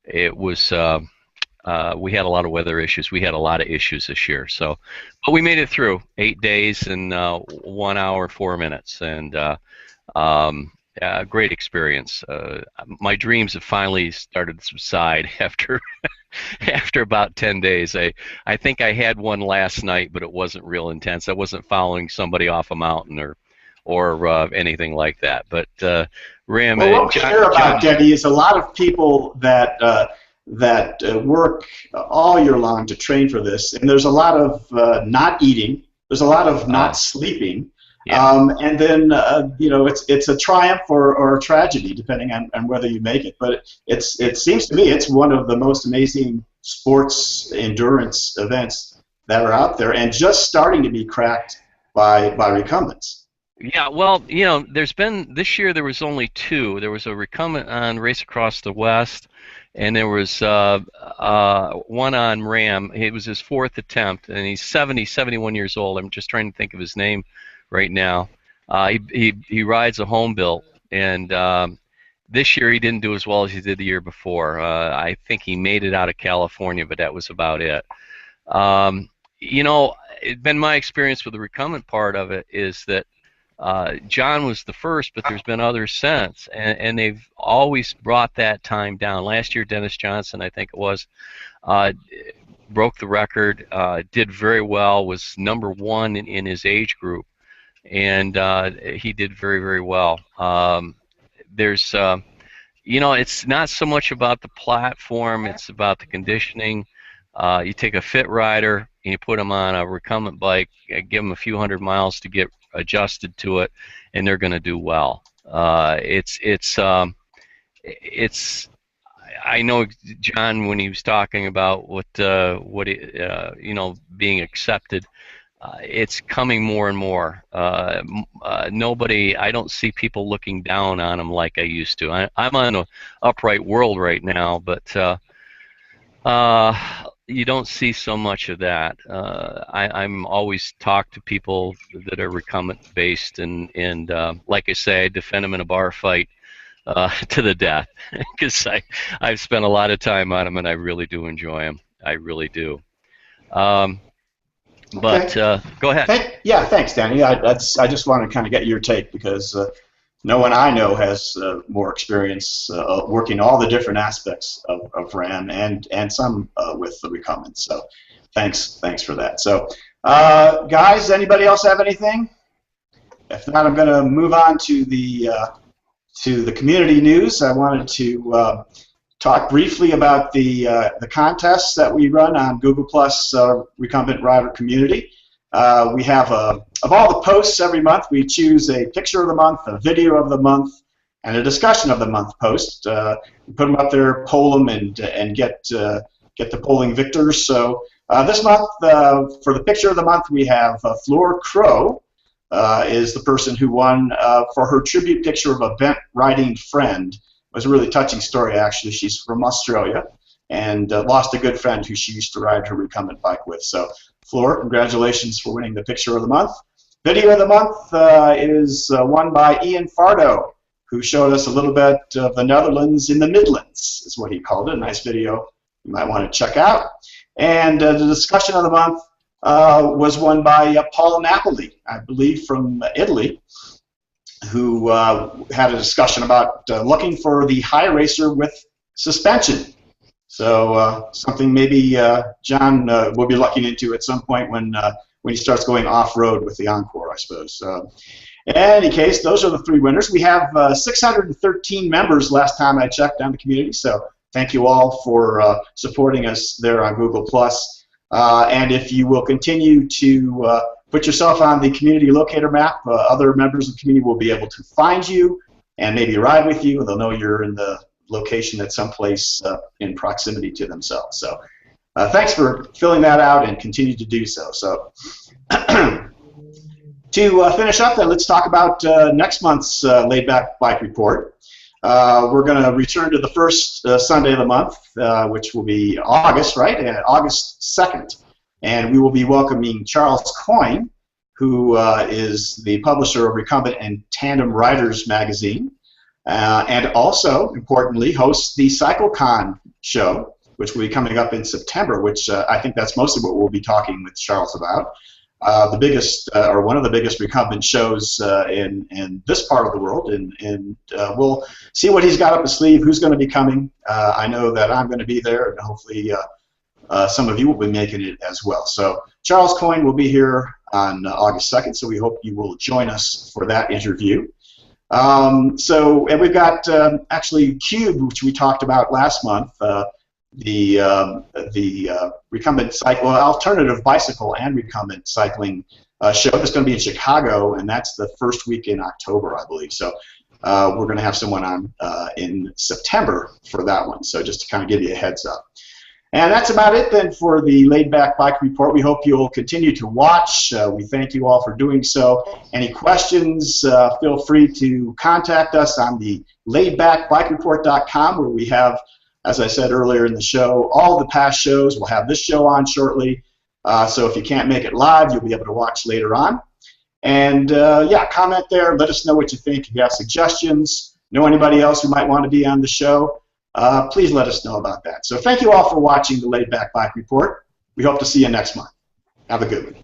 it was we had a lot of weather issues. We had a lot of issues this year, but we made it through 8 days and 1 hour 4 minutes, and great experience. My dreams have finally started to subside after after about 10 days. I think I had one last night, but it wasn't real intense. I wasn't following somebody off a mountain or anything like that. But RAM. Well, what we hear about, Denny, is a lot of people that work all year long to train for this, and there's a lot of not eating. There's a lot of not sleeping. Yeah. And then you know, it's a triumph or a tragedy depending on whether you make it. But it seems to me it's one of the most amazing sports endurance events that are out there, and just starting to be cracked by recumbents. Yeah, well, you know, this year there was only two. There was a recumbent on Race Across the West, and there was one on RAM. It was his fourth attempt, and he's 71 years old. I'm just trying to think of his name right now. He rides a home built, and this year he didn't do as well as he did the year before. I think he made it out of California, but that was about it. You know, it's been my experience with the recumbent part of it is that John was the first, but there's been others since, and they've always brought that time down. Last year, Dennis Johnson, I think it was, broke the record, did very well, was #1 in his age group, and he did very, very well. There's, you know, it's not so much about the platform, it's about the conditioning. You take a fit rider and you put them on a recumbent bike, give them a few hundred miles to get adjusted to it, and they're going to do well. It's it's. I know John when he was talking about what being accepted. It's coming more and more. I don't see people looking down on them like I used to. I'm on an upright world right now, but you don't see so much of that. I'm always talk to people that are recumbent based, and like I say, I defend them in a bar fight to the death, because I've spent a lot of time on them, and I really do enjoy them. I really do. But go ahead. Thanks, Danny. I just want to kind of get your take, because no one I know has more experience working all the different aspects of RAM and some with the recumbent. So thanks for that. So guys, anybody else have anything? If not, I'm going to move on to the community news. I wanted to talk briefly about the contests that we run on Google Plus Recumbent Rider Community. We have of all the posts every month, we choose a picture of the month, a video of the month, and a discussion of the month post. We put them up there, poll them, and get the polling victors. So this month, for the picture of the month, we have Fleur Crow is the person who won for her tribute picture of a bent riding friend. It was a really touching story, actually. She's from Australia and lost a good friend who she used to ride her recumbent bike with. So, Fleur, congratulations for winning the picture of the month. Video of the month is won by Ian Fardo, who showed us a little bit of the Netherlands in the Midlands, is what he called it. A nice video you might want to check out. And the discussion of the month was won by Paul Napoli, I believe from Italy, who had a discussion about looking for the high racer with suspension. So something maybe John will be looking into at some point when he starts going off-road with the Encore, I suppose. In any case, those are the three winners. We have 613 members last time I checked on the community, so thank you all for supporting us there on Google+. And if you will continue to put yourself on the community locator map, other members of the community will be able to find you and maybe ride with you, and they'll know you're in the location at some place in proximity to themselves. So thanks for filling that out, and continue to do so. So to finish up then, let's talk about next month's Laidback Bike Report. We're going to return to the first Sunday of the month, which will be August, right? August 2nd. And we will be welcoming Charles Coyne, who is the publisher of Recumbent and Tandem Riders magazine, and also, importantly, hosts the CycleCon show, which will be coming up in September, which I think that's mostly what we'll be talking with Charles about. The biggest, or one of the biggest recumbent shows in this part of the world, and we'll see what he's got up his sleeve, who's going to be coming. I know that I'm going to be there, and hopefully some of you will be making it as well. So Charles Coyne will be here on August 2nd, so we hope you will join us for that interview. And we've got actually Cube, which we talked about last month, the recumbent cycle, alternative bicycle and recumbent cycling show that's going to be in Chicago, and that's the first week in October, I believe. So we're going to have someone on in September for that one. So just to kind of give you a heads up. And that's about it then for the Laidback Bike Report. We hope you'll continue to watch. We thank you all for doing so. Any questions, feel free to contact us on the laidbackbikereport.com, where we have, as I said earlier in the show, all the past shows. We'll have this show on shortly. So if you can't make it live, you'll be able to watch later on. And yeah, comment there. Let us know what you think. If you have suggestions, know anybody else who might want to be on the show, please let us know about that. So thank you all for watching the Laidback Bike Report. We hope to see you next month. Have a good one.